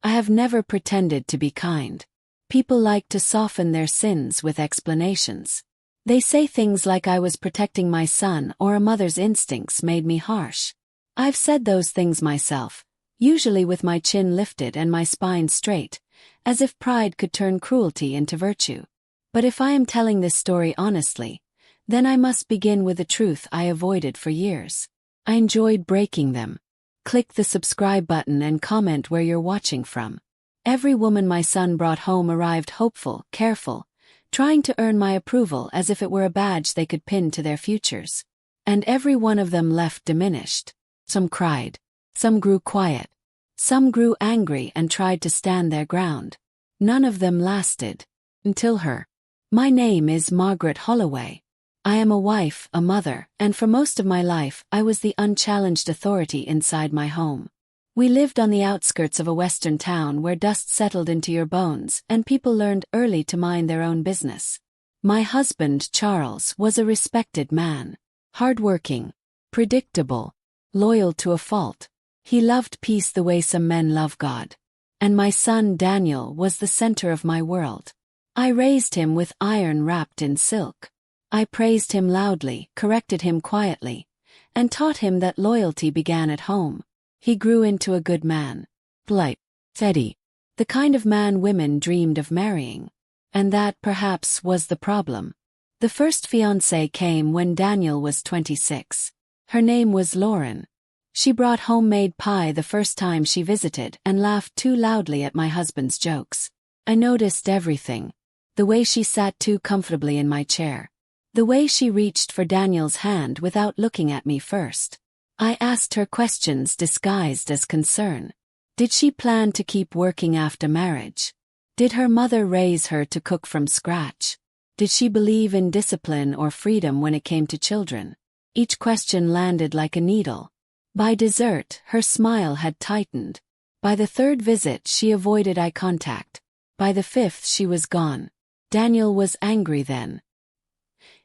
I have never pretended to be kind. People like to soften their sins with explanations. They say things like I was protecting my son or a mother's instincts made me harsh. I've said those things myself, usually with my chin lifted and my spine straight, as if pride could turn cruelty into virtue. But if I am telling this story honestly, then I must begin with the truth I avoided for years. I enjoyed breaking them. Click the subscribe button and comment where you're watching from. Every woman my son brought home arrived hopeful, careful, trying to earn my approval as if it were a badge they could pin to their futures. And every one of them left diminished. Some cried. Some grew quiet. Some grew angry and tried to stand their ground. None of them lasted. Until her. My name is Margaret Holloway. I am a wife, a mother, and for most of my life I was the unchallenged authority inside my home. We lived on the outskirts of a western town where dust settled into your bones and people learned early to mind their own business. My husband, Charles, was a respected man. Hardworking. Predictable. Loyal to a fault. He loved peace the way some men love God. And my son, Daniel, was the center of my world. I raised him with iron wrapped in silk. I praised him loudly, corrected him quietly, and taught him that loyalty began at home. He grew into a good man. Polite. Steady. The kind of man women dreamed of marrying. And that, perhaps, was the problem. The first fiancée came when Daniel was 26. Her name was Lauren. She brought homemade pie the first time she visited and laughed too loudly at my husband's jokes. I noticed everything. The way she sat too comfortably in my chair. The way she reached for Daniel's hand without looking at me first. I asked her questions disguised as concern. Did she plan to keep working after marriage? Did her mother raise her to cook from scratch? Did she believe in discipline or freedom when it came to children? Each question landed like a needle. By dessert, her smile had tightened. By the third visit, she avoided eye contact. By the fifth, she was gone. Daniel was angry then.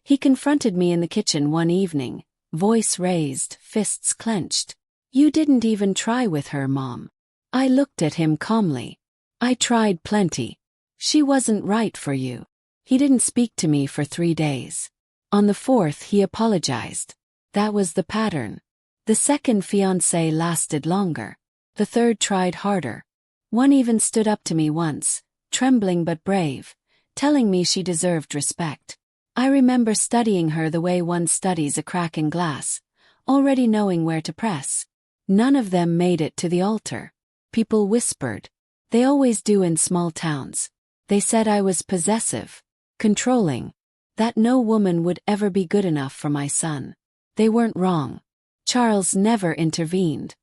He confronted me in the kitchen one evening, voice raised, fists clenched. "You didn't even try with her, Mom." I looked at him calmly. "I tried plenty. She wasn't right for you." He didn't speak to me for 3 days. On the fourth, he apologized. That was the pattern. The second fiancé lasted longer. The third tried harder. One even stood up to me once, trembling but brave, telling me she deserved respect. I remember studying her the way one studies a crack in glass, already knowing where to press. None of them made it to the altar. People whispered. They always do in small towns. They said I was possessive, controlling, that no woman would ever be good enough for my son. They weren't wrong. Charles never intervened.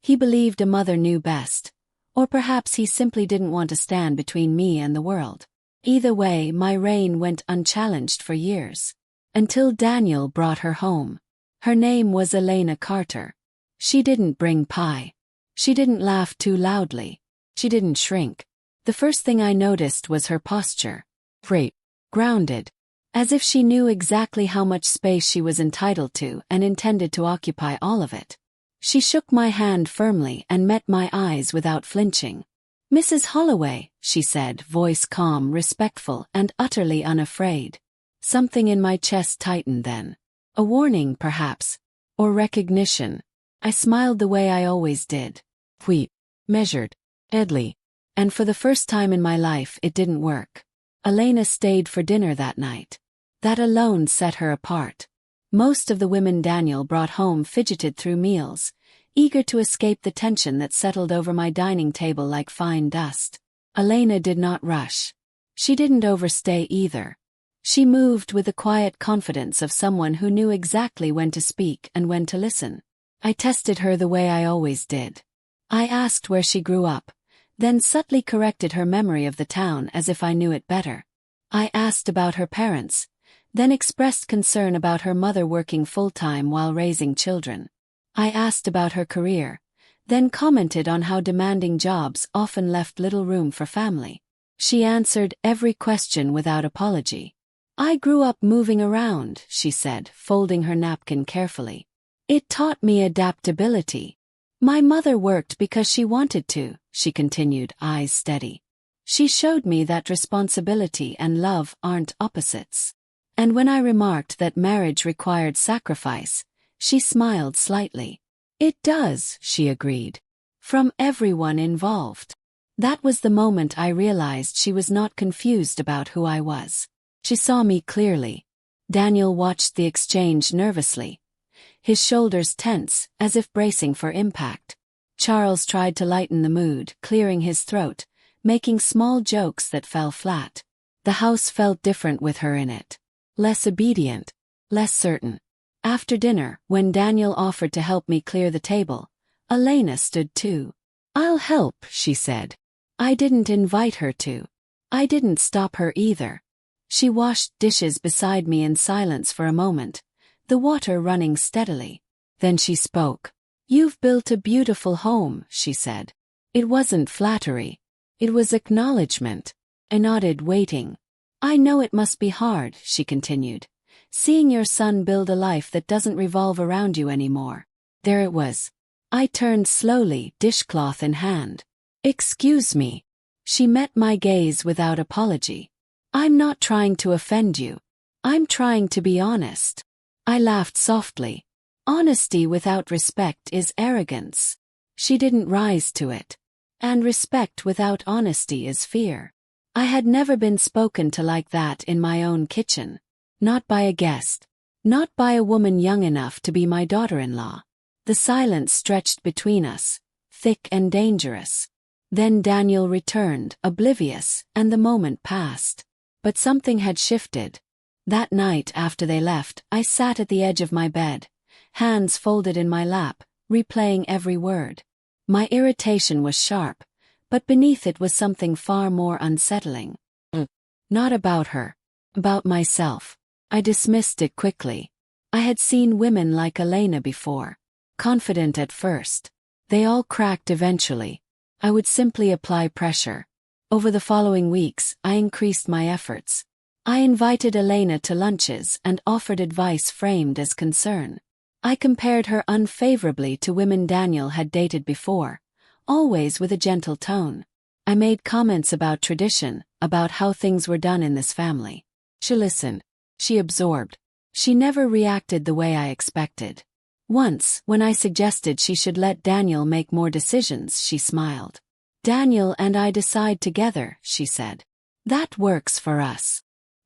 He believed a mother knew best, or perhaps he simply didn't want to stand between me and the world. Either way, my reign went unchallenged for years. Until Daniel brought her home. Her name was Elena Carter. She didn't bring pie. She didn't laugh too loudly. She didn't shrink. The first thing I noticed was her posture. Straight. Grounded. As if she knew exactly how much space she was entitled to and intended to occupy all of it. She shook my hand firmly and met my eyes without flinching. "Mrs. Holloway," she said, voice calm, respectful, and utterly unafraid. Something in my chest tightened then. A warning, perhaps. Or recognition. I smiled the way I always did. Sweet. Measured. Deadly. And for the first time in my life, it didn't work. Elena stayed for dinner that night. That alone set her apart. Most of the women Daniel brought home fidgeted through meals, eager to escape the tension that settled over my dining table like fine dust. Elena did not rush. She didn't overstay either. She moved with the quiet confidence of someone who knew exactly when to speak and when to listen. I tested her the way I always did. I asked where she grew up, then subtly corrected her memory of the town as if I knew it better. I asked about her parents, then expressed concern about her mother working full-time while raising children. I asked about her career, then commented on how demanding jobs often left little room for family. She answered every question without apology. "I grew up moving around," she said, folding her napkin carefully. "It taught me adaptability. My mother worked because she wanted to," she continued, eyes steady. She showed me that responsibility and love aren't opposites. And when I remarked that marriage required sacrifice, she smiled slightly. It does, she agreed. From everyone involved. That was the moment I realized she was not confused about who I was. She saw me clearly. Daniel watched the exchange nervously, his shoulders tense, as if bracing for impact. Charles tried to lighten the mood, clearing his throat, making small jokes that fell flat. The house felt different with her in it. Less obedient, less certain. After dinner, when Daniel offered to help me clear the table, Elena stood too. "I'll help," she said. I didn't invite her to. I didn't stop her either. She washed dishes beside me in silence for a moment, the water running steadily. Then she spoke. "You've built a beautiful home," she said. It wasn't flattery. It was acknowledgement. I nodded, waiting. "I know it must be hard," she continued, "seeing your son build a life that doesn't revolve around you anymore." There it was. I turned slowly, dishcloth in hand. "Excuse me." She met my gaze without apology. "I'm not trying to offend you. I'm trying to be honest." I laughed softly. Honesty without respect is arrogance. She didn't rise to it. And respect without honesty is fear. I had never been spoken to like that in my own kitchen. Not by a guest. Not by a woman young enough to be my daughter-in-law. The silence stretched between us, thick and dangerous. Then Daniel returned, oblivious, and the moment passed. But something had shifted. That night after they left, I sat at the edge of my bed, hands folded in my lap, replaying every word. My irritation was sharp, but beneath it was something far more unsettling. Not about her. About myself. I dismissed it quickly. I had seen women like Elena before. Confident at first. They all cracked eventually. I would simply apply pressure. Over the following weeks, I increased my efforts. I invited Elena to lunches and offered advice framed as concern. I compared her unfavorably to women Daniel had dated before, always with a gentle tone. I made comments about tradition, about how things were done in this family. She listened. She absorbed. She never reacted the way I expected. Once, when I suggested she should let Daniel make more decisions, she smiled. "Daniel and I decide together," she said. "That works for us."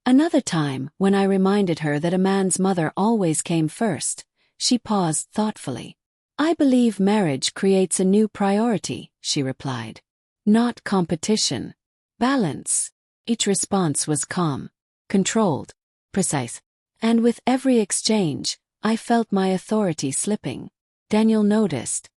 Another time, when I reminded her that a man's mother always came first, she paused thoughtfully. "I believe marriage creates a new priority," she replied. "Not competition. Balance." Each response was calm, controlled, precise. And with every exchange, I felt my authority slipping. Daniel noticed.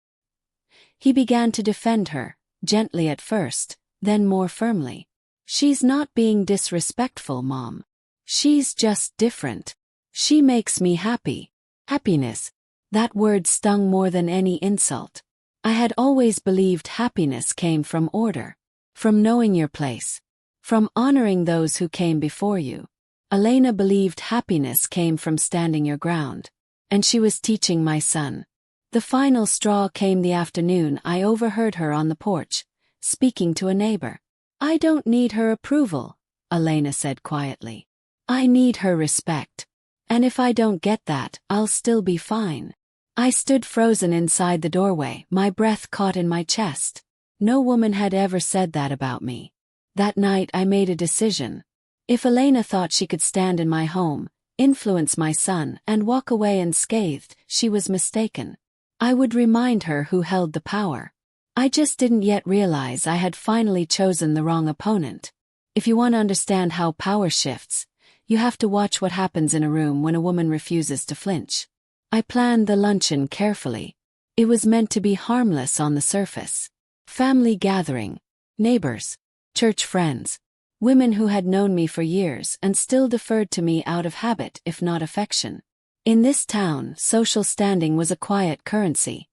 He began to defend her, gently at first, then more firmly. "She's not being disrespectful, Mom. She's just different. She makes me happy." Happiness. That word stung more than any insult. I had always believed happiness came from order, from knowing your place, from honoring those who came before you. Elena believed happiness came from standing your ground. And she was teaching my son. The final straw came the afternoon I overheard her on the porch, speaking to a neighbor. "I don't need her approval," Elena said quietly. "I need her respect. And if I don't get that, I'll still be fine." I stood frozen inside the doorway, my breath caught in my chest. No woman had ever said that about me. That night I made a decision. If Elena thought she could stand in my home, influence my son, and walk away unscathed, she was mistaken. I would remind her who held the power. I just didn't yet realize I had finally chosen the wrong opponent. If you want to understand how power shifts, you have to watch what happens in a room when a woman refuses to flinch. I planned the luncheon carefully. It was meant to be harmless on the surface. Family gathering, neighbors, church friends, women who had known me for years and still deferred to me out of habit if not affection. In this town, social standing was a quiet currency,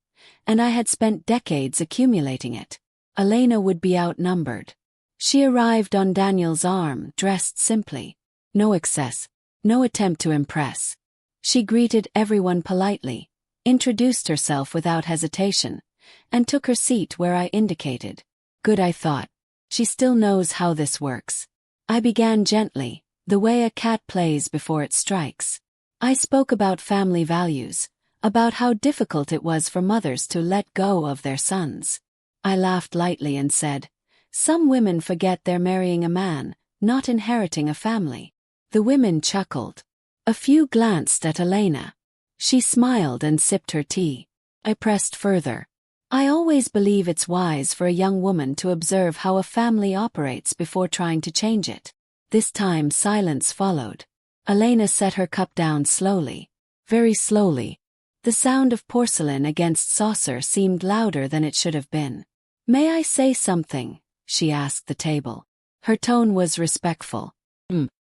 and I had spent decades accumulating it. Elena would be outnumbered. She arrived on Daniel's arm, dressed simply. No excess, no attempt to impress. She greeted everyone politely, introduced herself without hesitation, and took her seat where I indicated. Good, I thought. She still knows how this works. I began gently, the way a cat plays before it strikes. I spoke about family values, about how difficult it was for mothers to let go of their sons. I laughed lightly and said, "Some women forget they're marrying a man, not inheriting a family." The women chuckled. A few glanced at Elena. She smiled and sipped her tea. I pressed further. I always believe it's wise for a young woman to observe how a family operates before trying to change it. This time silence followed. Elena set her cup down slowly. Very slowly. The sound of porcelain against saucer seemed louder than it should have been. "May I say something?" she asked the table. Her tone was respectful.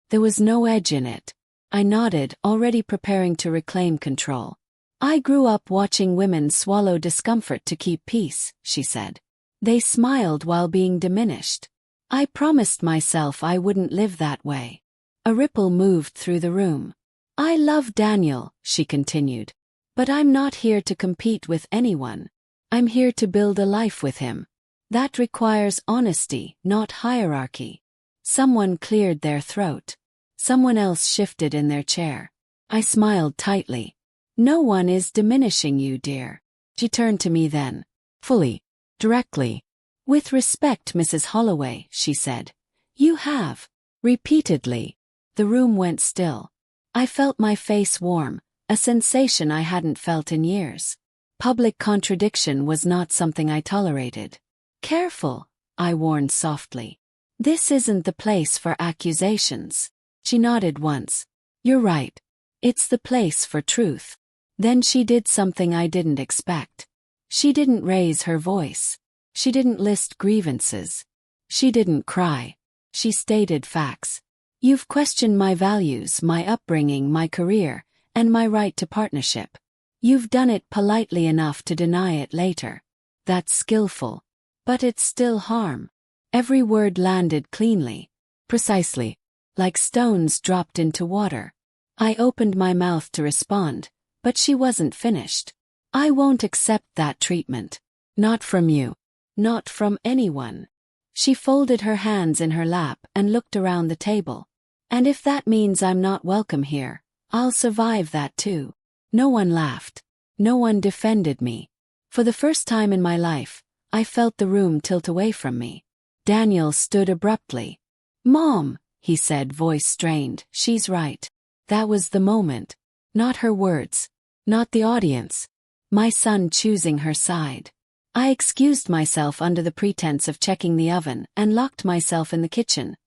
There was no edge in it. I nodded, already preparing to reclaim control. "I grew up watching women swallow discomfort to keep peace," she said. "They smiled while being diminished. I promised myself I wouldn't live that way." A ripple moved through the room. "I love Daniel," she continued. "But I'm not here to compete with anyone. I'm here to build a life with him. That requires honesty, not hierarchy." Someone cleared their throat. Someone else shifted in their chair. I smiled tightly. "No one is diminishing you, dear." She turned to me then. Fully. Directly. "With respect, Mrs. Holloway," she said. "You have." Repeatedly. The room went still. I felt my face warm, a sensation I hadn't felt in years. Public contradiction was not something I tolerated. "Careful," I warned softly. "This isn't the place for accusations." She nodded once. "You're right. It's the place for truth." Then she did something I didn't expect. She didn't raise her voice. She didn't list grievances. She didn't cry. She stated facts. "You've questioned my values, my upbringing, my career, and my right to partnership. You've done it politely enough to deny it later. That's skillful. But it's still harm." Every word landed cleanly. Precisely. Like stones dropped into water. I opened my mouth to respond, but she wasn't finished. "I won't accept that treatment. Not from you. Not from anyone." She folded her hands in her lap and looked around the table. "And if that means I'm not welcome here, I'll survive that too." No one laughed. No one defended me. For the first time in my life, I felt the room tilt away from me. Daniel stood abruptly. "Mom," he said, voice strained, "she's right." That was the moment. Not her words. Not the audience. My son choosing her side. I excused myself under the pretense of checking the oven and locked myself in the kitchen,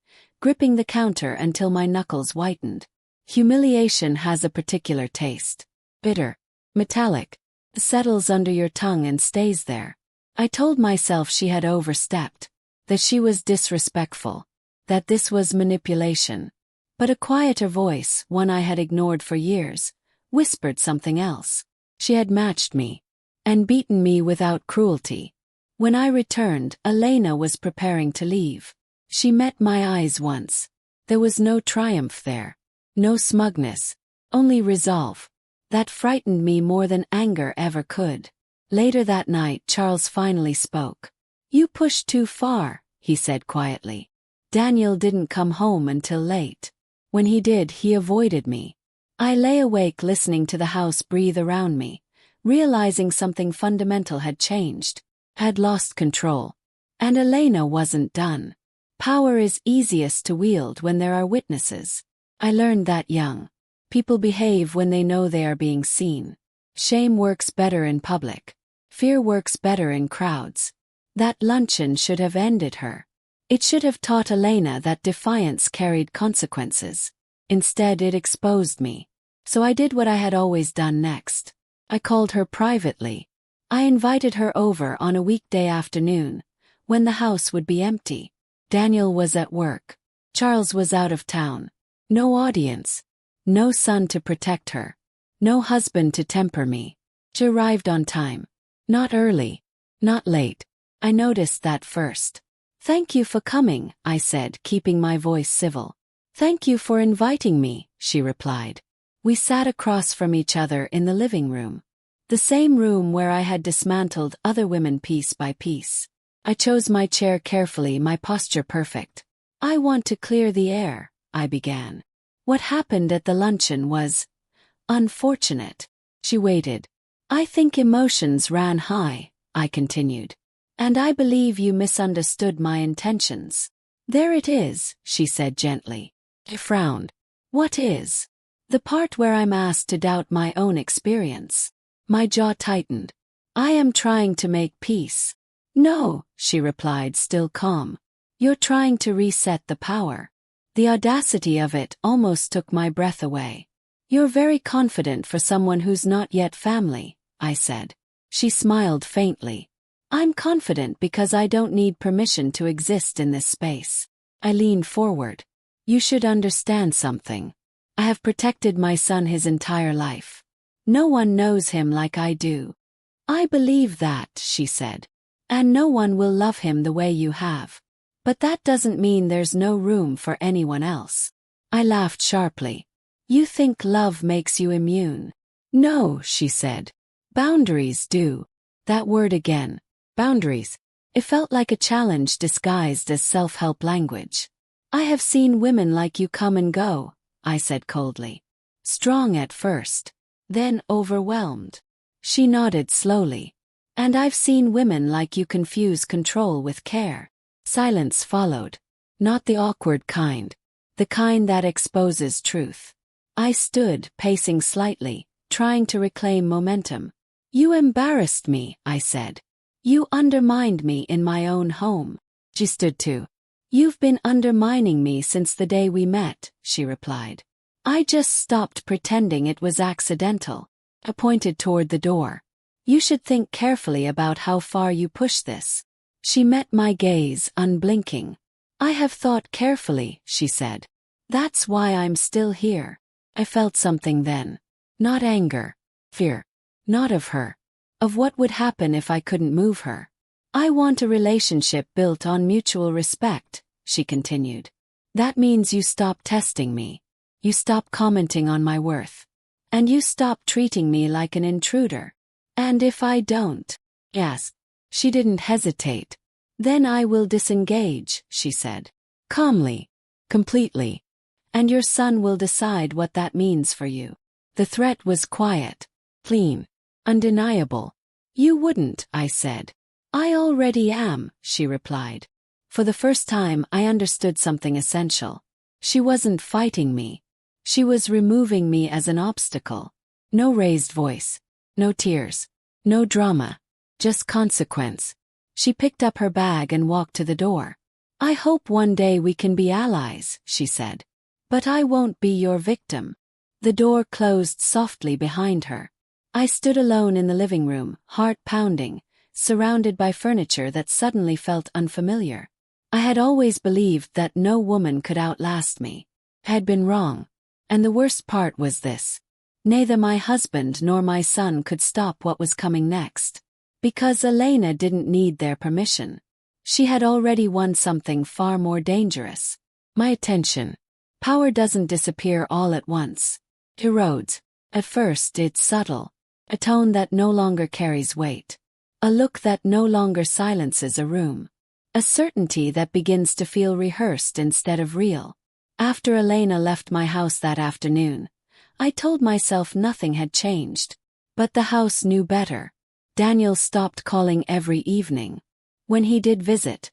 gripping the counter until my knuckles whitened. Humiliation has a particular taste. Bitter. Metallic. Settles under your tongue and stays there. I told myself she had overstepped. That she was disrespectful. That this was manipulation. But a quieter voice, one I had ignored for years, whispered something else. She had matched me. And beaten me without cruelty. When I returned, Elena was preparing to leave. She met my eyes once. There was no triumph there. No smugness. Only resolve. That frightened me more than anger ever could. Later that night, Charles finally spoke. "You pushed too far," he said quietly. "Daniel didn't come home until late. When he did, he avoided me." I lay awake listening to the house breathe around me, realizing something fundamental had changed, had lost control. And Elena wasn't done. Power is easiest to wield when there are witnesses. I learned that young. People behave when they know they are being seen. Shame works better in public. Fear works better in crowds. That luncheon should have ended her. It should have taught Elena that defiance carried consequences. Instead, it exposed me. So I did what I had always done next. I called her privately. I invited her over on a weekday afternoon, when the house would be empty. Daniel was at work. Charles was out of town. No audience. No son to protect her. No husband to temper me. She arrived on time. Not early. Not late. I noticed that first. "Thank you for coming," I said, keeping my voice civil. "Thank you for inviting me," she replied. We sat across from each other in the living room. The same room where I had dismantled other women piece by piece. I chose my chair carefully, my posture perfect. I want to clear the air, I began. What happened at the luncheon was unfortunate. She waited. I think emotions ran high, I continued. And I believe you misunderstood my intentions. There it is, she said gently. I frowned. What is? The part where I'm asked to doubt my own experience. My jaw tightened. I am trying to make peace. No, she replied, still calm. You're trying to reset the power. The audacity of it almost took my breath away. You're very confident for someone who's not yet family, I said. She smiled faintly. I'm confident because I don't need permission to exist in this space. I leaned forward. You should understand something. I have protected my son his entire life. No one knows him like I do. I believe that, she said. And no one will love him the way you have. But that doesn't mean there's no room for anyone else. I laughed sharply. You think love makes you immune? No, she said. Boundaries do. That word again. Boundaries. It felt like a challenge disguised as self-help language. I have seen women like you come and go, I said coldly. Strong at first, then overwhelmed. She nodded slowly. And I've seen women like you confuse control with care. Silence followed. Not the awkward kind. The kind that exposes truth. I stood, pacing slightly, trying to reclaim momentum. You embarrassed me, I said. You undermined me in my own home. She stood too. You've been undermining me since the day we met, she replied. I just stopped pretending it was accidental. I pointed toward the door. You should think carefully about how far you push this. She met my gaze, unblinking. I have thought carefully, she said. That's why I'm still here. I felt something then. Not anger. Fear. Not of her. Of what would happen if I couldn't move her. I want a relationship built on mutual respect, she continued. That means you stop testing me. You stop commenting on my worth. And you stop treating me like an intruder. And if I don't? Yes. She didn't hesitate. Then I will disengage, she said. Calmly. Completely. And your son will decide what that means for you. The threat was quiet. Clean. Undeniable. You wouldn't, I said. I already am, she replied. For the first time I understood something essential. She wasn't fighting me. She was removing me as an obstacle. No raised voice. No tears. No drama. Just consequence. She picked up her bag and walked to the door. I hope one day we can be allies, she said. But I won't be your victim. The door closed softly behind her. I stood alone in the living room, heart pounding, surrounded by furniture that suddenly felt unfamiliar. I had always believed that no woman could outlast me. I had been wrong. And the worst part was this. Neither my husband nor my son could stop what was coming next. Because Elena didn't need their permission. She had already won something far more dangerous. My attention. Power doesn't disappear all at once. It erodes. At first it's subtle. A tone that no longer carries weight. A look that no longer silences a room. A certainty that begins to feel rehearsed instead of real. After Elena left my house that afternoon, I told myself nothing had changed. But the house knew better. Daniel stopped calling every evening. When he did visit,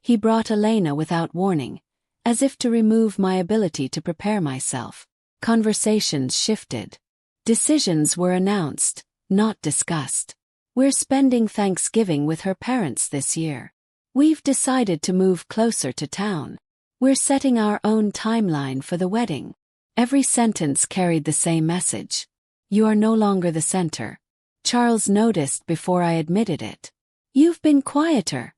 he brought Elena without warning, as if to remove my ability to prepare myself. Conversations shifted. Decisions were announced, not discussed. We're spending Thanksgiving with her parents this year. We've decided to move closer to town. We're setting our own timeline for the wedding. Every sentence carried the same message. You are no longer the center. Charles noticed before I admitted it. You've been quieter,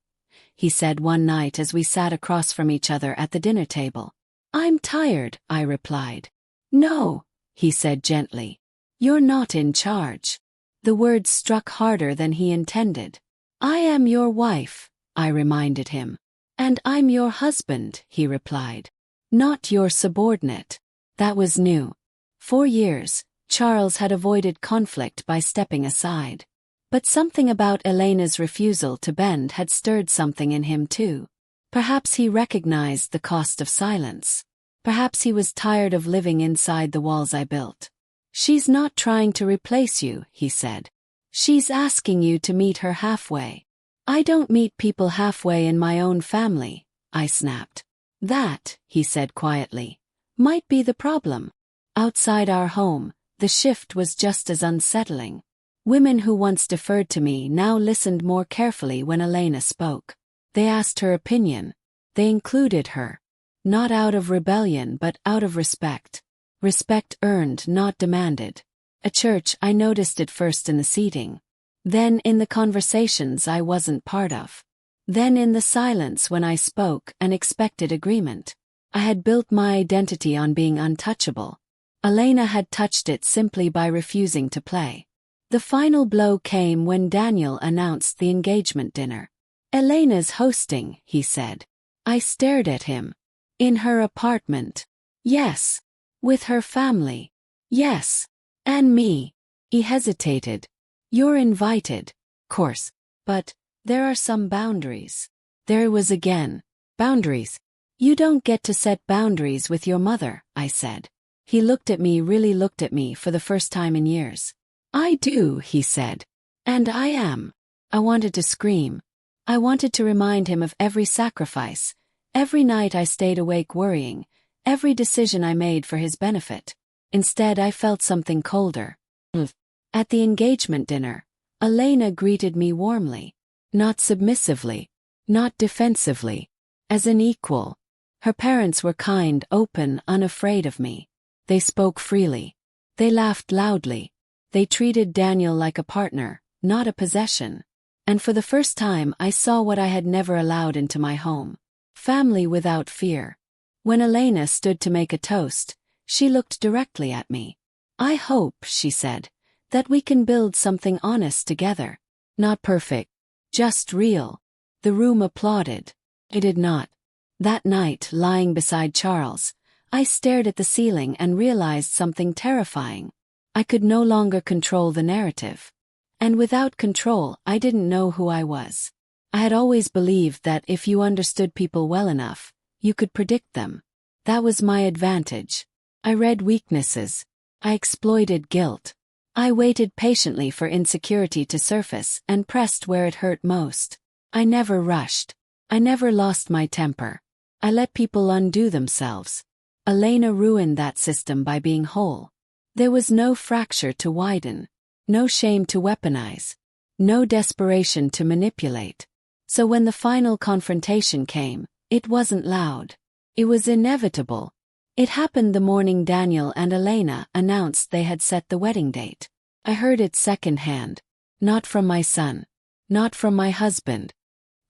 he said one night as we sat across from each other at the dinner table. I'm tired, I replied. No, he said gently. You're not in charge. The words struck harder than he intended. I am your wife, I reminded him. And I'm your husband, he replied. Not your subordinate. That was new. For years, Charles had avoided conflict by stepping aside. But something about Elena's refusal to bend had stirred something in him too. Perhaps he recognized the cost of silence. Perhaps he was tired of living inside the walls I built. "She's not trying to replace you," he said. "She's asking you to meet her halfway." "I don't meet people halfway in my own family," I snapped. "That," he said quietly, "might be the problem." Outside our home, the shift was just as unsettling. Women who once deferred to me now listened more carefully when Elena spoke. They asked her opinion. They included her. Not out of rebellion but out of respect. Respect earned, not demanded. At church, I noticed it first in the seating. Then in the conversations I wasn't part of. Then in the silence when I spoke and expected agreement. I had built my identity on being untouchable. Elena had touched it simply by refusing to play. The final blow came when Daniel announced the engagement dinner. "Elena's hosting," he said. I stared at him. "In her apartment?" "Yes." "With her family?" "Yes." "And me?" He hesitated. "You're invited." "Course. But there are some boundaries." There it was again. Boundaries. "You don't get to set boundaries with your mother," I said. He really looked at me for the first time in years. "I do," he said. "And I am." I wanted to scream. I wanted to remind him of every sacrifice, every night I stayed awake worrying, every decision I made for his benefit. Instead, I felt something colder. At the engagement dinner, Elena greeted me warmly. Not submissively. Not defensively. As an equal. Her parents were kind, open, unafraid of me. They spoke freely. They laughed loudly. They treated Daniel like a partner, not a possession. And for the first time I saw what I had never allowed into my home. Family without fear. When Elena stood to make a toast, she looked directly at me. "I hope," she said, "that we can build something honest together. Not perfect. Just real." The room applauded. I did not. That night, lying beside Charles, I stared at the ceiling and realized something terrifying. I could no longer control the narrative. And without control, I didn't know who I was. I had always believed that if you understood people well enough, you could predict them. That was my advantage. I read weaknesses. I exploited guilt. I waited patiently for insecurity to surface and pressed where it hurt most. I never rushed. I never lost my temper. I let people undo themselves. Elena ruined that system by being whole. There was no fracture to widen, no shame to weaponize, no desperation to manipulate. So when the final confrontation came, it wasn't loud. It was inevitable. It happened the morning Daniel and Elena announced they had set the wedding date. I heard it secondhand. Not from my son. Not from my husband.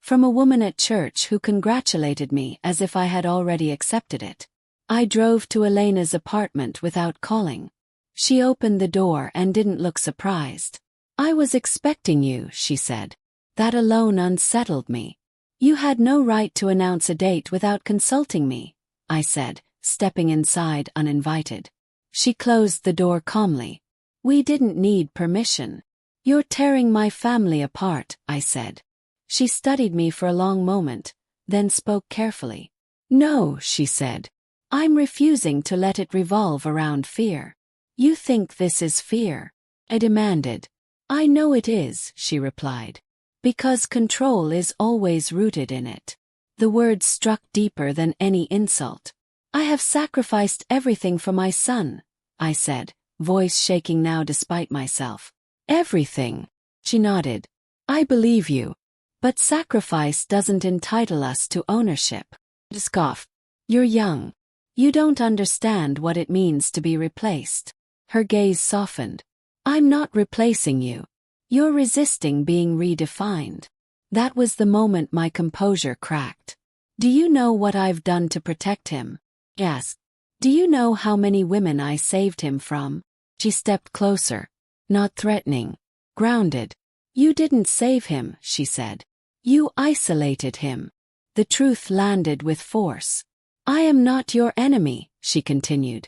From a woman at church who congratulated me as if I had already accepted it. I drove to Elena's apartment without calling. She opened the door and didn't look surprised. "I was expecting you," she said. That alone unsettled me. "You had no right to announce a date without consulting me," I said, stepping inside uninvited. She closed the door calmly. "We didn't need permission." "You're tearing my family apart," I said. She studied me for a long moment, then spoke carefully. "No," she said. "I'm refusing to let it revolve around fear." "You think this is fear?" I demanded. "I know it is," she replied. "Because control is always rooted in it." The words struck deeper than any insult. "I have sacrificed everything for my son," I said, voice shaking now despite myself. "Everything." She nodded. "I believe you. But sacrifice doesn't entitle us to ownership." I scoffed. "You're young. You don't understand what it means to be replaced." Her gaze softened. "I'm not replacing you. You're resisting being redefined." That was the moment my composure cracked. "Do you know what I've done to protect him?" Yes. "Do you know how many women I saved him from?" She stepped closer. Not threatening. Grounded. "You didn't save him," she said. "You isolated him." The truth landed with force. "I am not your enemy," she continued.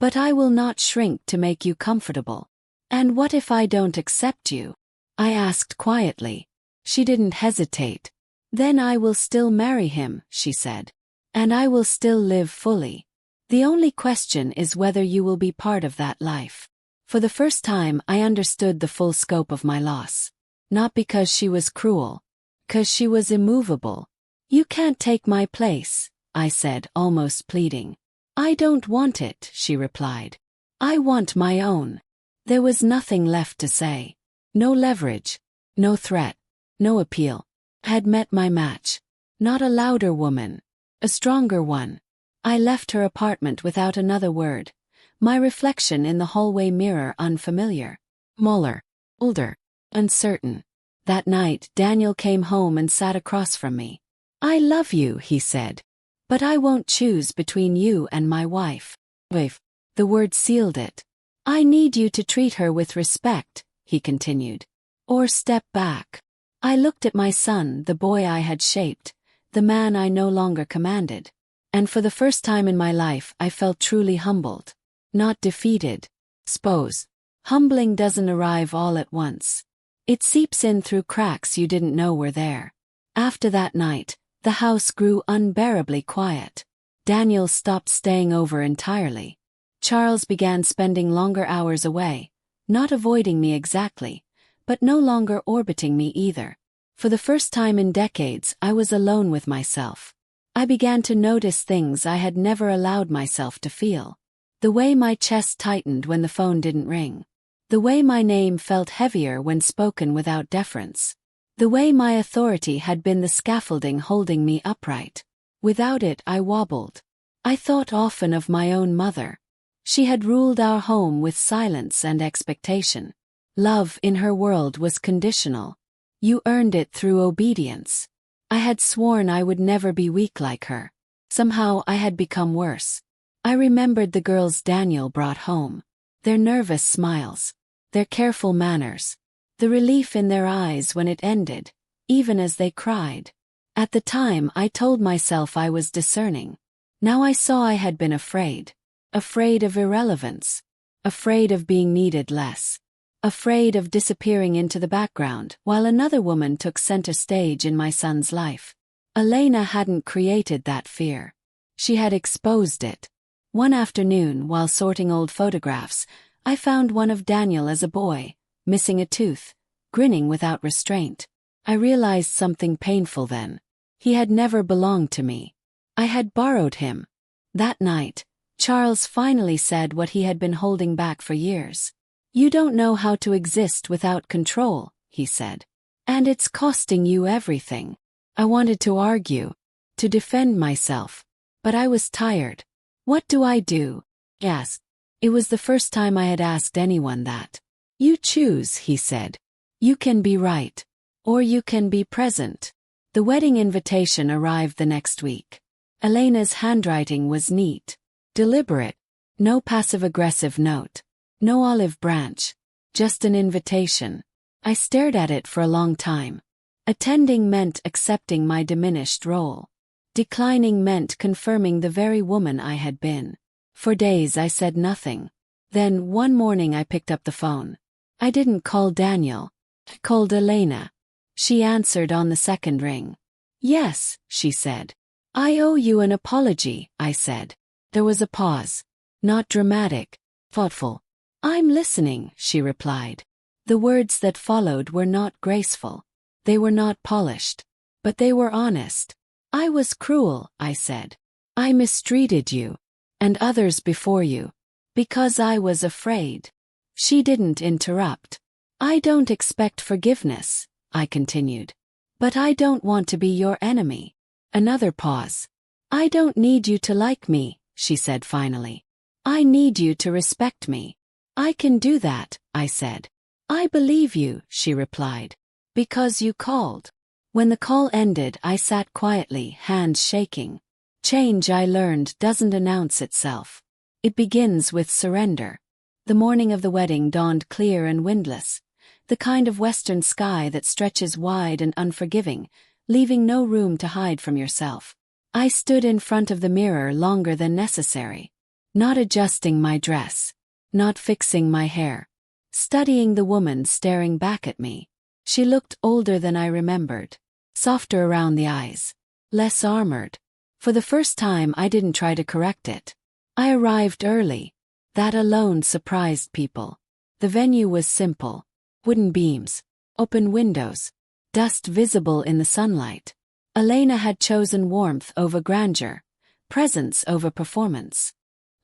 "But I will not shrink to make you comfortable." "And what if I don't accept you?" I asked quietly. She didn't hesitate. Then I will still marry him, she said. And I will still live fully. The only question is whether you will be part of that life. For the first time I understood the full scope of my loss. Not because she was cruel. 'Cause she was immovable. You can't take my place, I said, almost pleading. I don't want it, she replied. I want my own. There was nothing left to say. No leverage. No threat. No appeal. I had met my match. Not a louder woman. A stronger one. I left her apartment without another word. My reflection in the hallway mirror unfamiliar. Smaller. Older. Uncertain. That night, Daniel came home and sat across from me. I love you, he said. But I won't choose between you and my wife. Wife. The word sealed it. I need you to treat her with respect, he continued. Or step back. I looked at my son, the boy I had shaped, the man I no longer commanded. And for the first time in my life I felt truly humbled. Not defeated. Suppose. Humbling doesn't arrive all at once. It seeps in through cracks you didn't know were there. After that night, the house grew unbearably quiet. Daniel stopped staying over entirely. Charles began spending longer hours away, not avoiding me exactly, but no longer orbiting me either. For the first time in decades, I was alone with myself. I began to notice things I had never allowed myself to feel. The way my chest tightened when the phone didn't ring. The way my name felt heavier when spoken without deference. The way my authority had been the scaffolding holding me upright. Without it, I wobbled. I thought often of my own mother. She had ruled our home with silence and expectation. Love in her world was conditional. You earned it through obedience. I had sworn I would never be weak like her. Somehow I had become worse. I remembered the girls Daniel brought home. Their nervous smiles. Their careful manners. The relief in their eyes when it ended, even as they cried. At the time I told myself I was discerning. Now I saw I had been afraid. Afraid of irrelevance. Afraid of being needed less. Afraid of disappearing into the background while another woman took center stage in my son's life. Elena hadn't created that fear. She had exposed it. One afternoon, while sorting old photographs, I found one of Daniel as a boy, missing a tooth, grinning without restraint. I realized something painful then. He had never belonged to me. I had borrowed him. That night, Charles finally said what he had been holding back for years. You don't know how to exist without control, he said. And it's costing you everything. I wanted to argue, to defend myself. But I was tired. What do I do? I asked. It was the first time I had asked anyone that. You choose, he said. You can be right. Or you can be present. The wedding invitation arrived the next week. Elena's handwriting was neat. Deliberate. No passive-aggressive note. No olive branch. Just an invitation. I stared at it for a long time. Attending meant accepting my diminished role. Declining meant confirming the very woman I had been. For days I said nothing. Then one morning I picked up the phone. I didn't call Daniel. I called Elena. She answered on the second ring. Yes, she said. I owe you an apology, I said. There was a pause. Not dramatic. Thoughtful. I'm listening, she replied. The words that followed were not graceful. They were not polished. But they were honest. I was cruel, I said. I mistreated you. And others before you. Because I was afraid. She didn't interrupt. I don't expect forgiveness, I continued. But I don't want to be your enemy. Another pause. I don't need you to like me, she said finally. I need you to respect me. I can do that, I said. I believe you, she replied. Because you called. When the call ended, I sat quietly, hands shaking. Change, I learned, doesn't announce itself. It begins with surrender. The morning of the wedding dawned clear and windless, the kind of western sky that stretches wide and unforgiving, leaving no room to hide from yourself. I stood in front of the mirror longer than necessary, not adjusting my dress, not fixing my hair, studying the woman staring back at me. She looked older than I remembered, softer around the eyes, less armored. For the first time I didn't try to correct it. I arrived early. That alone surprised people. The venue was simple. Wooden beams, open windows, dust visible in the sunlight. Elena had chosen warmth over grandeur, presence over performance.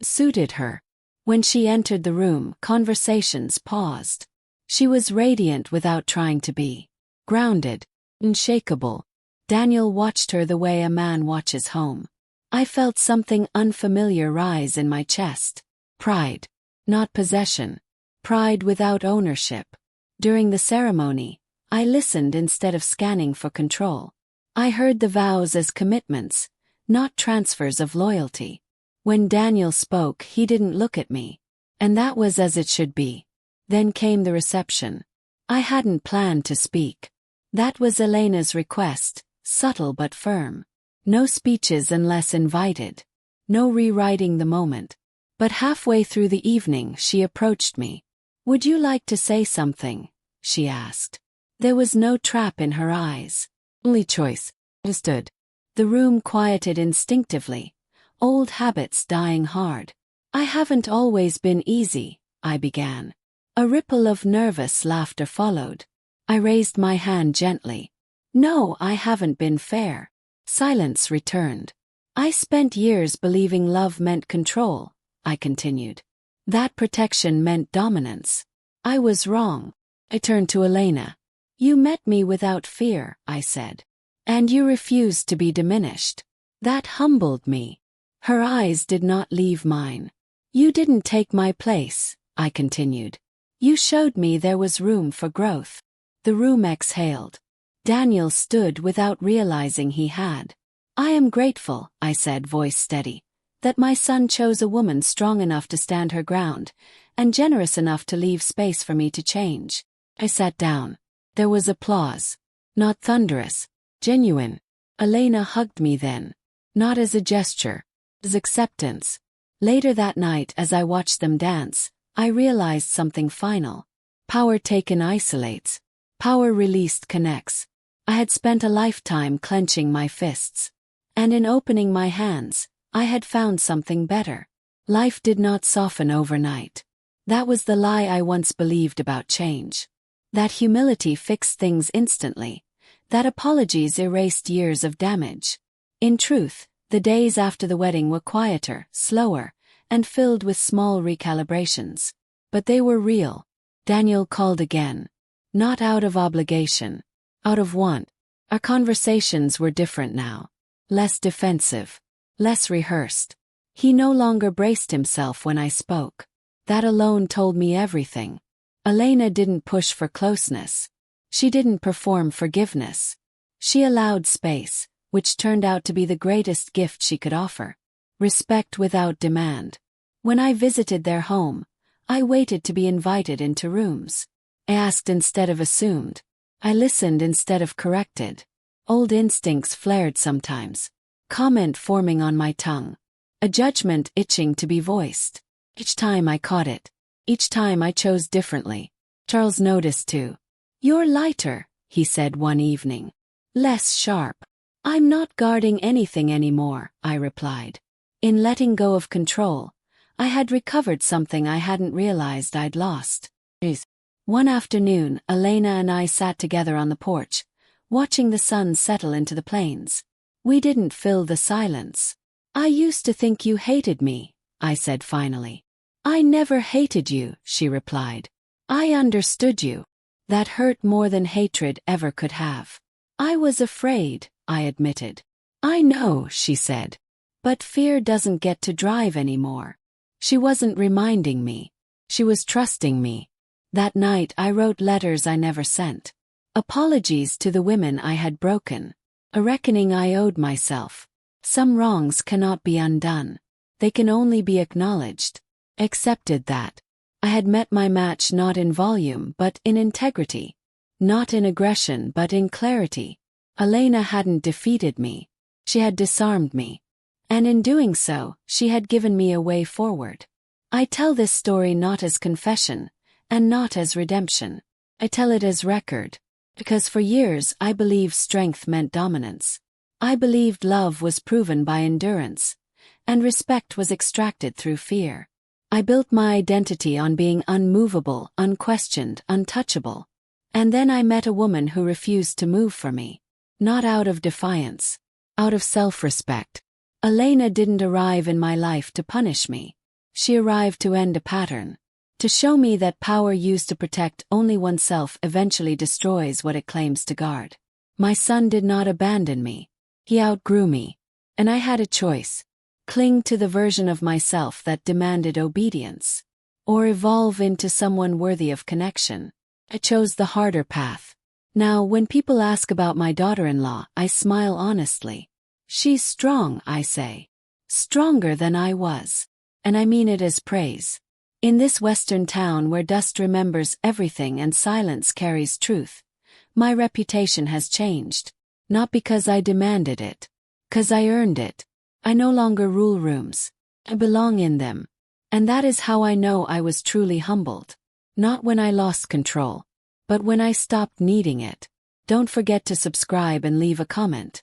Suited her. When she entered the room, conversations paused. She was radiant without trying to be. Grounded, unshakable. Daniel watched her the way a man watches home. I felt something unfamiliar rise in my chest. Pride. Not possession. Pride without ownership. During the ceremony, I listened instead of scanning for control. I heard the vows as commitments, not transfers of loyalty. When Daniel spoke, he didn't look at me. And that was as it should be. Then came the reception. I hadn't planned to speak. That was Elena's request, subtle but firm. No speeches unless invited. No rewriting the moment. But halfway through the evening she approached me. "Would you like to say something?" she asked. There was no trap in her eyes. Only choice. Understood. The room quieted instinctively. Old habits dying hard. "I haven't always been easy," I began. A ripple of nervous laughter followed. I raised my hand gently. "No, I haven't been fair." Silence returned. "I spent years believing love meant control," I continued. "That protection meant dominance. I was wrong." I turned to Elena. "You met me without fear," I said. "And you refused to be diminished. That humbled me." Her eyes did not leave mine. "You didn't take my place," I continued. "You showed me there was room for growth." The room exhaled. Daniel stood without realizing he had. "I am grateful," I said, voice steady, "that my son chose a woman strong enough to stand her ground, and generous enough to leave space for me to change." I sat down. There was applause. Not thunderous, genuine. Elena hugged me then. Not as a gesture, as acceptance. Later that night, as I watched them dance, I realized something final. Power taken isolates. Power released connects. I had spent a lifetime clenching my fists. And in opening my hands, I had found something better. Life did not soften overnight. That was the lie I once believed about change. That humility fixed things instantly. That apologies erased years of damage. In truth, the days after the wedding were quieter, slower, and filled with small recalibrations. But they were real. Daniel called again. Not out of obligation. Out of want. Our conversations were different now. Less defensive. Less rehearsed. He no longer braced himself when I spoke. That alone told me everything. Elena didn't push for closeness. She didn't perform forgiveness. She allowed space, which turned out to be the greatest gift she could offer. Respect without demand. When I visited their home, I waited to be invited into rooms. I asked instead of assumed. I listened instead of corrected. Old instincts flared sometimes. Comment forming on my tongue. A judgment itching to be voiced. Each time I caught it. Each time I chose differently. Charles noticed too. "You're lighter," he said one evening. "Less sharp." "I'm not guarding anything anymore," I replied. In letting go of control, I had recovered something I hadn't realized I'd lost. One afternoon, Elena and I sat together on the porch, watching the sun settle into the plains. We didn't fill the silence. "I used to think you hated me," I said finally. "I never hated you," she replied. "I understood you." That hurt more than hatred ever could have. "I was afraid," I admitted. "I know," she said. "But fear doesn't get to drive anymore." She wasn't reminding me. She was trusting me. That night I wrote letters I never sent. Apologies to the women I had broken. A reckoning I owed myself. Some wrongs cannot be undone. They can only be acknowledged. Accepted that. I had met my match not in volume but in integrity. Not in aggression but in clarity. Elena hadn't defeated me. She had disarmed me. And in doing so, she had given me a way forward. I tell this story not as confession, and not as redemption. I tell it as record. Because for years I believed strength meant dominance. I believed love was proven by endurance, and respect was extracted through fear. I built my identity on being unmovable, unquestioned, untouchable. And then I met a woman who refused to move for me. Not out of defiance. Out of self-respect. Elena didn't arrive in my life to punish me. She arrived to end a pattern. To show me that power used to protect only oneself eventually destroys what it claims to guard. My son did not abandon me. He outgrew me. And I had a choice. Cling to the version of myself that demanded obedience. Or evolve into someone worthy of connection. I chose the harder path. Now, when people ask about my daughter-in-law, I smile honestly. She's strong, I say. Stronger than I was. And I mean it as praise. In this western town where dust remembers everything and silence carries truth, my reputation has changed. Not because I demanded it. 'Cause I earned it. I no longer rule rooms. I belong in them. And that is how I know I was truly humbled. Not when I lost control, but when I stopped needing it. Don't forget to subscribe and leave a comment.